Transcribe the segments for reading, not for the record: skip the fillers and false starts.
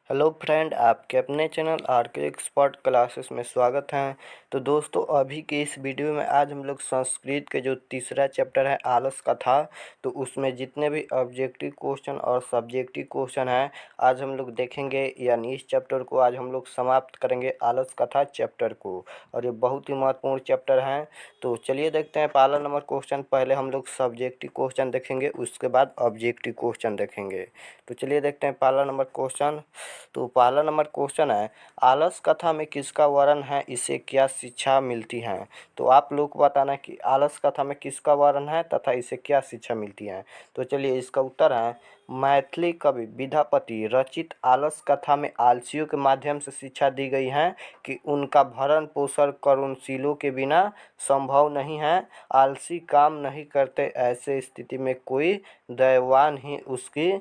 Hello friend, आपके अपने channel R K expert classes में स्वागत है। तो दोस्तों, अभी के इस वीडियो में आज हम लोग संस्कृत के जो तीसरा चैप्टर है आलस कथा, तो उसमें जितने भी ऑब्जेक्टिव क्वेश्चन और सब्जेक्टिव क्वेश्चन हैं आज हम लोग देखेंगे। यानी इस चैप्टर को आज हम लोग समाप्त करेंगे, आलस कथा चैप्टर को। और ये बहुत ही महत्वपूर्ण चैप्टर है। तो चलिए देखते हैं पहला नंबर क्वेश्चन। पहले हम लोग सब्जेक्टिव क्वेश्चन देखेंगे, उसके बाद ऑब्जेक्टिव क्वेश्चन देखेंगे। तो चलिए देखते हैं पहला नंबर क्वेश्चन। तो पहला नंबर क्वेश्चन है, आलस कथा में किसका वर्णन है, इससे क्या शिक्षा मिलती है। तो आप लोग को बताना है कि आलस कथा में किसका वर्णन है तथा इससे क्या शिक्षा मिलती है। तो चलिए इसका उत्तर है, मैथिली कवि विद्यापति रचित आलस कथा में आलसियों के माध्यम से शिक्षा दी गई है कि उनका भरण पोषण करुणशीलों के बिना संभव नहीं है। आलसी काम नहीं करते, ऐसे स्थिति में कोई दयावान ही उसकी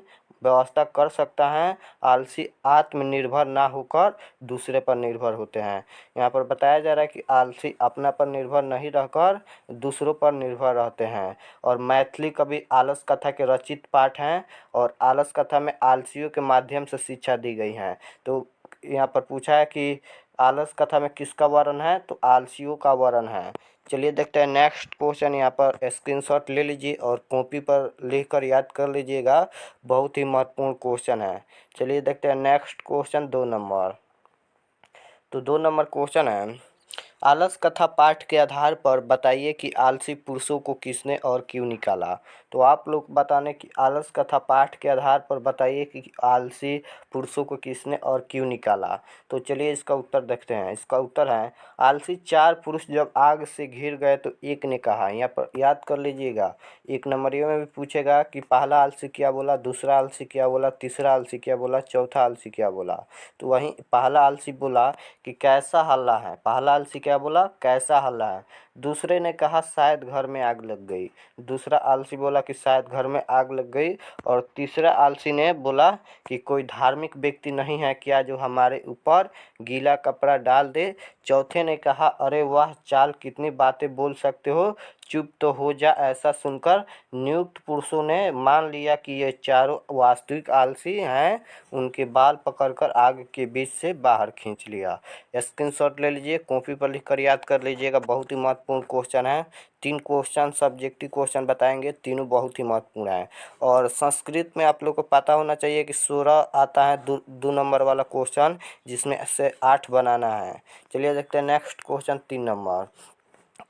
व्यवस्था कर सकता है। आलसी आत्मनिर्भर ना होकर दूसरे पर निर्भर होते हैं। यहाँ पर बताया जा रहा है कि आलसी अपना पर निर्भर नहीं रहकर दूसरों पर निर्भर रहते हैं। और मैथिली कवि आलस कथा के रचित पाठ हैं और आलस कथा में आलसियों के माध्यम से शिक्षा दी गई है। तो यहाँ पर पूछा है कि आलस कथा में किसका वर्णन है, तो आलसियों का वर्णन है। चलिए देखते हैं नेक्स्ट क्वेश्चन। यहाँ पर स्क्रीनशॉट ले लीजिए और कॉपी पर लिखकर याद कर लीजिएगा, बहुत ही महत्वपूर्ण क्वेश्चन है। चलिए देखते हैं नेक्स्ट क्वेश्चन 2 नंबर। तो 2 नंबर क्वेश्चन है, आलस कथा पाठ के आधार पर बताइए कि आलसी पुरुषों को किसने और क्यों निकाला। तो आप लोग बताने कि आलस कथा पाठ के आधार पर बताइए कि आलसी पुरुषों को किसने और क्यों निकाला। तो चलिए इसका उत्तर देखते हैं। इसका उत्तर है, आलसी 4 पुरुष जब आग से घिर गए तो एक ने कहा। यहाँ पर याद कर लीजिएगा, एक नंबरियों में भी पूछेगा कि पहला आलसी क्या बोला, दूसरा आलसी क्या बोला, तीसरा आलसी क्या बोला, चौथा आलसी क्या बोला। तो वहीं पहला आलसी बोला कि कैसा हल्ला है। पहला आलसी क्या बोला, कैसा हल्ला है। दूसरे ने कहा शायद घर में आग लग गई। दूसरा आलसी बोला कि शायद घर में आग लग गई। और तीसरा आलसी ने बोला कि कोई धार्मिक व्यक्ति नहीं है क्या जो हमारे ऊपर गीला कपड़ा डाल दे। चौथे ने कहा, अरे वाह, चाल कितनी बातें बोल सकते हो, चुप तो हो जा। ऐसा सुनकर नियुक्त पुरुषों ने मान लिया कि ये चारों वास्तविक आलसी हैं। उनके बाल पकड़कर आग के बीच से बाहर खींच लिया। स्क्रीनशॉट ले लीजिए, कॉपी पर लिखकर याद कर लीजिएगा, बहुत ही महत्वपूर्ण क्वेश्चन है। 3 क्वेश्चन सब्जेक्टिव क्वेश्चन बताएंगे, तीनों बहुत ही महत्वपूर्ण हैं। और संस्कृत में आप लोग को पता होना चाहिए कि 16 आता है 2 नंबर वाला क्वेश्चन, जिसमें से 8 बनाना है। चलिए देखते हैं next question 3 number.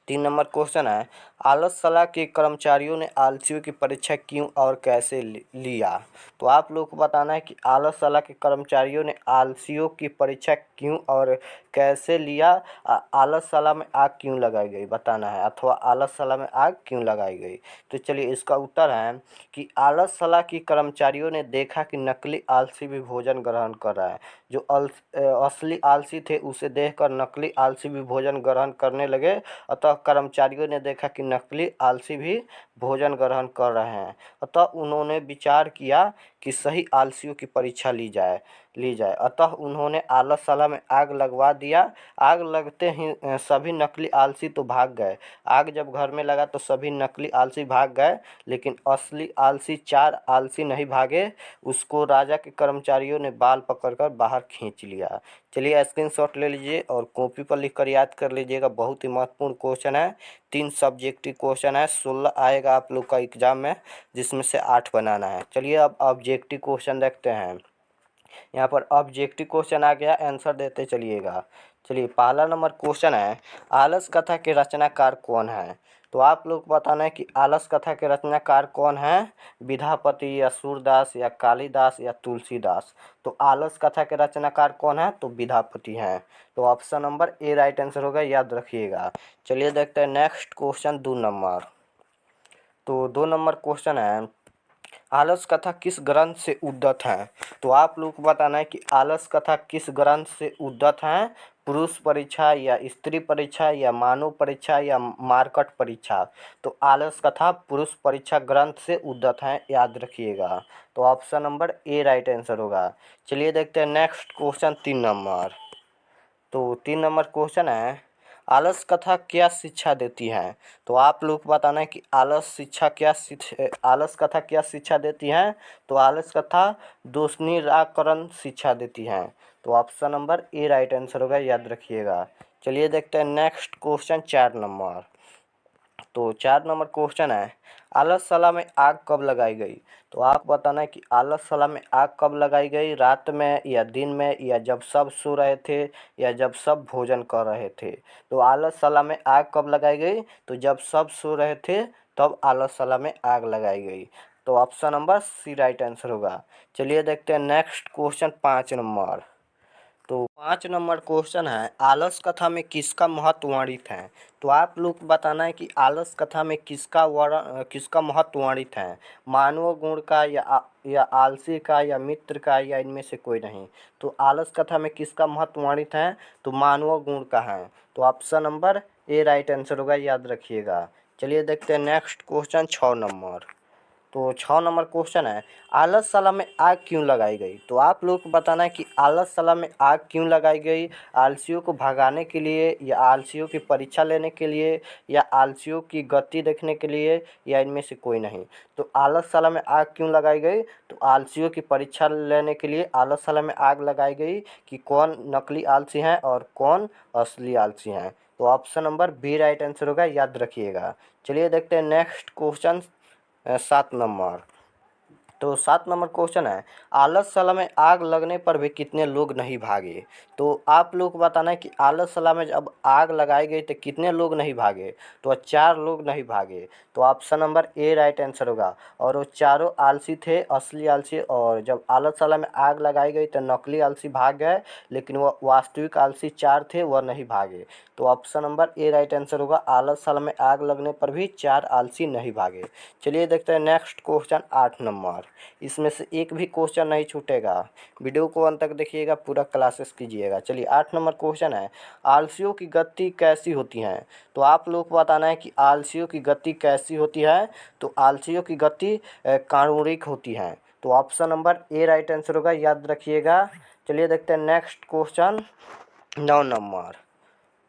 3 number question है, आलसशाला के कर्मचारियों ने आलसियों की परीक्षा क्यों और कैसे लिया। तो आप लोग को बताना है कि आलसशाला के कर्मचारियों ने आलसियों की परीक्षा क्यों और कैसे लिया। आलसशाला में आग क्यों लगाई गई बताना है, अथवा आलसशाला में आग क्यों लगाई गई। तो चलिए इसका उत्तर है कि आलसशाला की कर्मचारियों ने देखा कि नकली आलसी भी भोजन ग्रहण कर रहा है। जो असली आलसी थे उसे देखकर नकली आलसी भी भोजन ग्रहण करने लगे। अतः कर्मचारियों ने देखा कि नकली आलसी भी भोजन ग्रहण कर रहे हैं। अतः उन्होंने विचार किया कि सही आलसियों की परीक्षा ली जाए। अतः उन्होंने आलसशाला में आग लगवा दिया। आग लगते ही सभी नकली आलसी तो भाग गए। आग जब घर में लगा तो सभी नकली आलसी भाग गए, लेकिन असली आलसी 4 आलसी नहीं भागे। उसको राजा के कर्मचारियों ने बाल पकड़कर बाहर खींच लिया। चलिए स्क्रीनशॉट ले लीजिए और कॉपी पर लिखकर याद कर लीजिएगा, बहुत ही महत्वपूर्ण क्वेश्चन है। 3 सब्जेक्टिव क्वेश्चन है, 16 आएगा आप लोग का एग्जाम में, जिसमें से 8 बनाना है। चलिए अब ऑब्जेक्टिव क्वेश्चन देखते हैं। यहाँ पर ऑब्जेक्टिव क्वेश्चन आ गया, आंसर देते चलिएगा। चलिए पहला नंबर क्वेश्चन है, आलस कथा के रचनाकार कौन है। तो आप लोग को बताना है कि आलस कथा के रचनाकार कौन है, विद्यापति या सूरदास या कालिदास या तुलसीदास। तो आलस कथा के रचनाकार कौन है, तो विद्यापति हैं। तो option number A right answer होगा, याद रखिएगा। चलिए देखते हैं नेक्स्ट क्वेश्चन 2 नंबर। तो 2 नंबर क्वेश्चन है, आलस कथा किस ग्रंथ से उद्धत है। तो आप लोग को बताना है कि आलस कथा किस ग्रंथ से उद्धत है, पुरुष परीक्षा या स्त्री परीक्षा या मानव परीक्षा या मार्कट परीक्षा। तो आलस कथा पुरुष परीक्षा ग्रंथ से उद्धत है, याद रखिएगा। तो option number A right answer होगा। चलिए देखते हैं नेक्स्ट क्वेश्चन 3 नंबर। तो 3 नंबर क्वेश्चन है, आलस कथा क्या शिक्षा देती है? तो आप लोग को बताना है कि आलस कथा क्या शिक्षा देती है? तो आलस कथा दोष निराकरण शिक्षा देती है। तो option number A right answer होगा, याद रखिएगा। चलिए देखते हैं नेक्स्ट क्वेश्चन 4 नंबर। तो 4 नंबर क्वेश्चन है, आलसशाला में आग कब लगाई गई? तो आप बताना है कि आलसशाला में आग कब लगाई गई, रात में या दिन में या जब सब सो रहे थे या जब सब भोजन कर रहे थे। तो आलसशाला में आग कब लगाई गई? तो जब सब सो रहे थे तब आलसशाला में आग लगाई गई। तो option number C right answer होगा। चलिए देखते हैं नेक्स्ट क्वेश्चन 5 नंबर। तो 5 नंबर क्वेश्चन है, आलस कथा में किसका महत्व वर्णित है? तो आप लोग को बताना है कि आलस कथा में किसका महत्व वर्णित है, मानव गुण का या आलसी का या मित्र का या इनमें से कोई नहीं। तो आलस कथा में किसका महत्व वर्णित है? तो मानव गुण का है। तो option number A right answer होगा, याद रखिएगा। चलिए देखते हैं नेक्स्ट क्वेश्चन 6 नंबर। तो 6 नंबर क्वेश्चन है, आलसशाला में आग क्यों लगाई गई? तो आप लोग को बताना है कि आलसशाला में आग क्यों लगाई गई, आलसियों को भगाने के लिए या आलसियों की परीक्षा लेने के लिए या आलसियों की गति देखने के लिए या इनमें से कोई नहीं। तो आलसशाला में आग क्यों लगाई गई? तो आलसियों की परीक्षा लेने के लिए आलसशाला में आग लगाई गई कि कौन नकली आलसी हैं और कौन असली आलसी हैं। तो option number B right answer होगा, याद रखिएगा। चलिए देखते हैं नेक्स्ट क्वेश्चन 7 नंबर। तो 7 नंबर क्वेश्चन है, आलसशाला में आग लगने पर भी कितने लोग नहीं भागे? तो आप लोग को बताना है कि आलसशाला में जब आग लगाई गई तो कितने लोग नहीं भागे? तो 4 लोग नहीं भागे। तो option number A right answer होगा। और वो चारों आलसी थे, असली आलसी, और जब आलसशाला में आग लगाई गई तो नकली आलसी भाग गए, लेकिन वो वास्तविक आलसी 4 थे, वह नहीं भागे। तो option number A right answer होगा, आलसशाला में आग लगने पर भी 4 आलसी नहीं भागे। चलिए देखते हैं नेक्स्ट क्वेश्चन 8 नंबर। इसमें से एक भी क्वेश्चन नहीं छूटेगा, वीडियो को अंत तक देखिएगा, पूरा क्लासेस कीजिएगा। चलिए 8 नंबर क्वेश्चन है, आलसियों की गति कैसी होती है? तो आप लोग को बताना है कि आलसियों की गति कैसी होती है। तो आलसियों की गति काल्पनिक होती है। तो option number A right answer होगा, याद रखिएगा। चलिए देखते हैं नेक्स्ट क्वेश्चन 9 नंबर।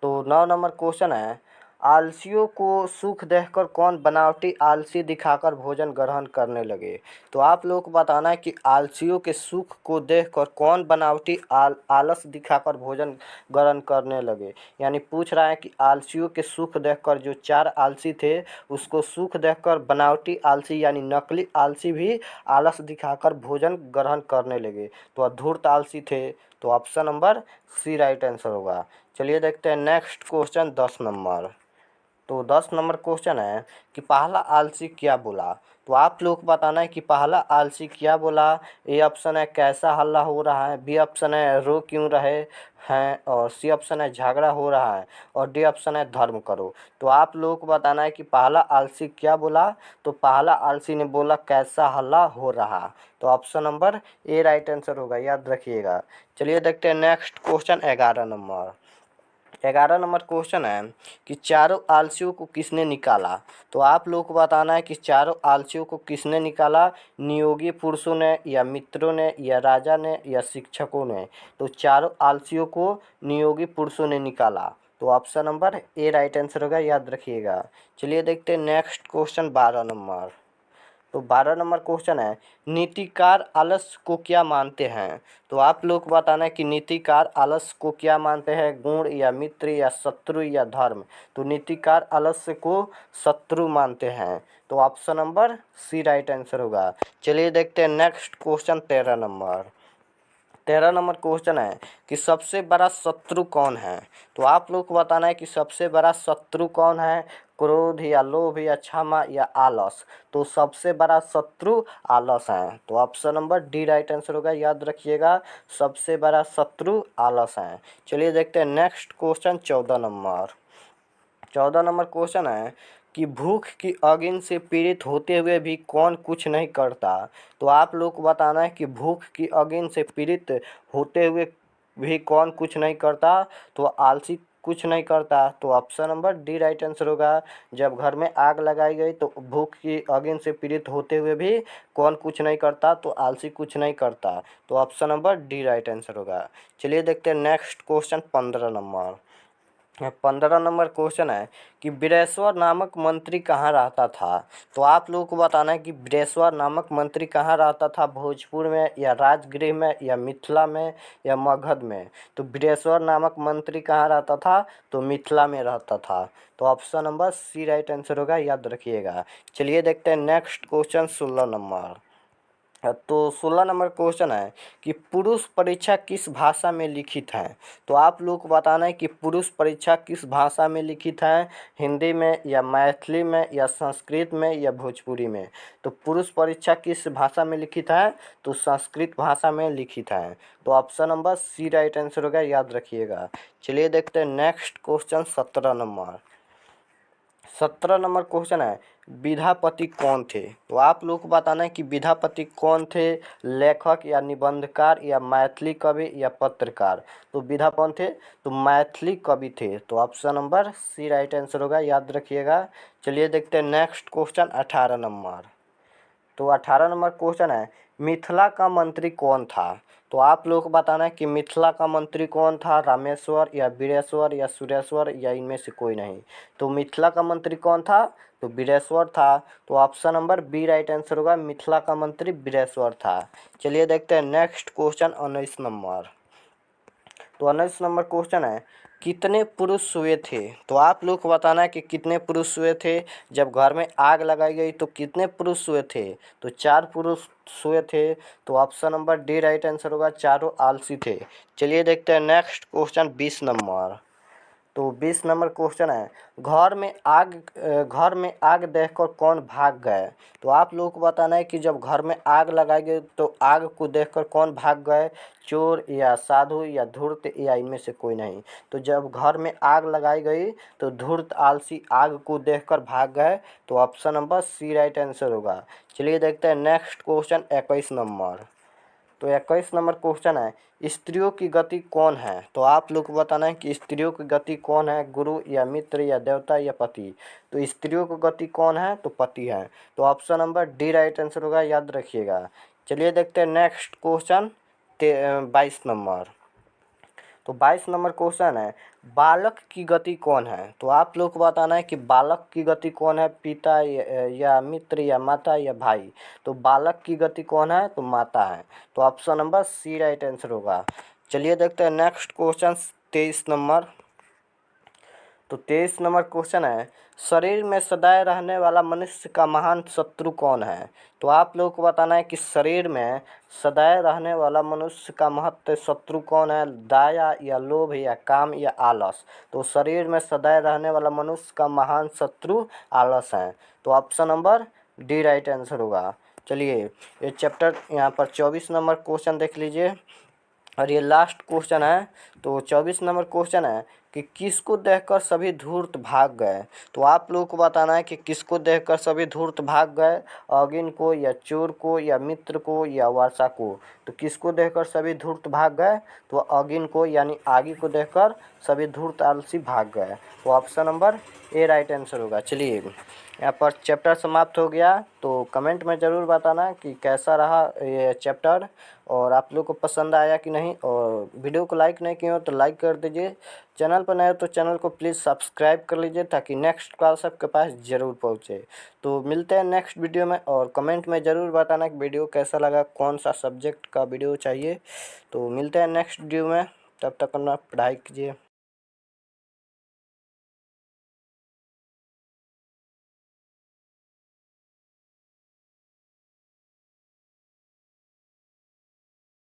तो 9 नंबर क्वेश्चन है, आलसियों को सुख देखकर कौन बनावटी आलसी दिखाकर भोजन ग्रहण करने लगे? तो आप लोग को बताना है कि आलसियों के सुख को देखकर कौन बनावटी आलस दिखाकर भोजन ग्रहण करने लगे। यानी पूछ रहा है कि आलसियों के सुख देखकर जो 4 आलसी थे उसको सुख देखकर बनावटी आलसी यानी नकली आलसी भी आलस दिखाकर भोजन ग्रहण करने लगे। तो धूर्त आलसी थे। तो option number C right answer होगा। चलिए देखते हैं नेक्स्ट क्वेश्चन 10 नंबर। तो 10 नंबर क्वेश्चन है कि पहला आलसी क्या बोला? तो आप लोग को बताना है कि पहला आलसी क्या बोला। ए ऑप्शन है कैसा हल्ला हो रहा है, बी ऑप्शन है रो क्यों रहे हैं, और सी ऑप्शन है झगड़ा हो रहा है, और डी ऑप्शन है धर्म करो। तो आप लोगों को बताना है कि पहला आलसी क्या बोला। तो पहला आलसी ने बोला कैसा हल्ला हो रहा। तो option number A right answer होगा, याद रखिएगा। चलिए देखते हैं next question 11 number. 11 number question है कि चारों आलसियों को किसने निकाला? तो आप लोग को बताना है कि चारों आलसियों को किसने निकाला, नियोगी पुरुषों ने या मित्रों ने या राजा ने या शिक्षकों ने। तो चारों आलसियों को नियोगी पुरुषों ने निकाला। तो option number A right answer होगा, याद रखिएगा। चलिए देखते हैं नेक्स्ट क्वेश्चन 12 नंबर। तो 12 नंबर क्वेश्चन है, नीतिकार आलस को क्या मानते हैं? तो आप लोग को बताना है कि नीतिकार आलस को क्या मानते हैं, गुण या मित्र या शत्रु या धर्म। तो नीतिकार आलस्य को शत्रु मानते हैं। तो option number C right answer होगा। चलिए देखते हैं नेक्स्ट क्वेश्चन 13 नंबर। 13 नंबर क्वेश्चन है कि सबसे बड़ा शत्रु कौन है? तो आप लोग को बताना है कि सबसे बड़ा शत्रु कौन है, क्रोध या लोभ या क्षमा या आलस। तो सबसे बड़ा शत्रु आलस है। तो option number D right answer होगा, याद रखिएगा। सबसे बड़ा शत्रु आलस है। चलिए देखते हैं next question 14 number. 14 number question है कि भूख की अगिन से पीड़ित होते हुए भी कौन कुछ नहीं करता? तो आप लोग को बताना है कि भूख की अगिन से पीड़ित होते हुए भी कौन कुछ नहीं करता? तो आलसी कुछ नहीं करता। तो option number D right answer होगा। जब घर में आग लगाई गई तो भूख की अगिन से पीड़ित होते हुए भी कौन कुछ नहीं करता? तो आलसी कुछ नहीं करता। तो option number D right answer होगा। चलिए देखते हैं next question 15 number. 15 number question है कि बिरेश्वर नामक मंत्री कहाँ रहता था। तो आप लोगों को बताना है कि बिरेश्वर नामक मंत्री कहाँ रहता था, भोजपुर में या राजगृह में या मिथिला में या मगध में। तो बिरेश्वर नामक मंत्री कहाँ रहता था, तो मिथिला में रहता था। तो option number C right answer होगा, याद रखिएगा। चलिए देखते हैं नेक्स्ट क्वेश्चन 16 नंबर। तो 16 नंबर क्वेश्चन है कि पुरुष परीक्षा किस भाषा में लिखित है। तो आप लोग को बताना है कि पुरुष परीक्षा किस भाषा में लिखित है, हिंदी में या मैथिली में या संस्कृत में या भोजपुरी में। तो पुरुष परीक्षा किस भाषा में लिखित है, तो संस्कृत भाषा में लिखित है। तो option number C right answer होगा, याद रखिएगा। चलिए देखते हैं नेक्स्ट क्वेश्चन 17 नंबर। 17 नंबर क्वेश्चन है विद्यापति कौन थे। तो आप लोग को बताना है कि विद्यापति कौन थे, लेखक या निबंधकार या मैथिली कवि या पत्रकार। तो विद्या कौन थे, तो मैथिली कवि थे। तो option number C right answer होगा, याद रखिएगा। चलिए देखते हैं नेक्स्ट क्वेश्चन 18 नंबर। तो 18 नंबर क्वेश्चन है मिथिला का मंत्री कौन था। तो आप लोग को बताना है कि मिथिला का मंत्री कौन था, रामेश्वर या वीरेश्वर या सुरेश्वर या इनमें से कोई नहीं। तो मिथिला का मंत्री कौन था, तो वीरेश्वर था। तो option number B right answer होगा, मिथिला का मंत्री वीरेश्वर था। चलिए देखते हैं नेक्स्ट क्वेश्चन 19 नंबर। तो 19 नंबर क्वेश्चन है कितने पुरुष सोए थे। तो आप लोग को बताना है कि कितने पुरुष सोए थे। जब घर में आग लगाई गई तो कितने पुरुष सोए थे, तो 4 पुरुष सोए थे। तो option number D right answer होगा, चारों आलसी थे। चलिए देखते हैं नेक्स्ट क्वेश्चन 20 नंबर। तो 20 नंबर क्वेश्चन है घर में आग देखकर कौन भाग गए। तो आप लोगों को बताना है कि जब घर में आग लगाई गई तो आग को देखकर कौन भाग गए, चोर या साधु या धूर्त या इनमें से कोई नहीं। तो जब घर में आग लगाई गई तो धूर्त आलसी आग को देखकर भाग गए। तो option number C right answer होगा। चलिए देखते हैं नेक्स्ट क्वेश्चन 21 नंबर। तो 21 नंबर क्वेश्चन है स्त्रियों की गति कौन है। तो आप लोग को बताना है कि स्त्रियों की गति कौन है, गुरु या मित्र या देवता या पति। तो स्त्रियों की गति कौन है, तो पति है। तो option number D right answer होगा, याद रखिएगा। चलिए देखते हैं नेक्स्ट क्वेश्चन 22 नंबर। तो 22 नंबर क्वेश्चन है बालक की गति कौन है। तो आप लोग को बताना है कि बालक की गति कौन है, पिता या मित्र या माता या भाई। तो बालक की गति कौन है, तो माता है। तो option number C right answer होगा। चलिए देखते हैं नेक्स्ट क्वेश्चन 23 नंबर। तो 23 नंबर क्वेश्चन है शरीर में सदैव रहने वाला मनुष्य का महान शत्रु कौन है। तो आप लोगों को बताना है कि शरीर में सदैव रहने वाला मनुष्य का महत्व शत्रु कौन है, दया या लोभ या काम या आलस। तो शरीर में सदैव रहने वाला मनुष्य का महान शत्रु आलस है। तो option number D right answer होगा। चलिए ये चैप्टर यहाँ पर 24 नंबर क्वेश्चन देख लीजिए और ये लास्ट क्वेश्चन है। तो 24 नंबर क्वेश्चन है कि किसको देखकर सभी धूर्त भाग गए। तो आप लोगों को बताना है कि किसको देखकर सभी धूर्त भाग गए, अगिन को या चोर को या मित्र को या वर्षा को। तो किसको देखकर सभी धूर्त भाग गए, तो अगिन को यानी आगे को देखकर सभी धूर्त आलसी भाग गए। तो option number A right answer होगा। चलिए यहाँ पर चैप्टर समाप्त हो गया। तो कमेंट में ज़रूर बताना कि कैसा रहा ये चैप्टर और आप लोग को पसंद आया कि नहीं। और वीडियो को लाइक नहीं किए हो तो लाइक कर दीजिए, चैनल पर नए हो तो चैनल को प्लीज़ सब्सक्राइब कर लीजिए ताकि नेक्स्ट क्लास आपके पास ज़रूर पहुँचे। तो मिलते हैं नेक्स्ट वीडियो में और कमेंट में ज़रूर बताना कि वीडियो कैसा लगा, कौन सा सब्जेक्ट का वीडियो चाहिए। तो मिलते हैं नेक्स्ट वीडियो में, तब तक अपना पढ़ाई कीजिए।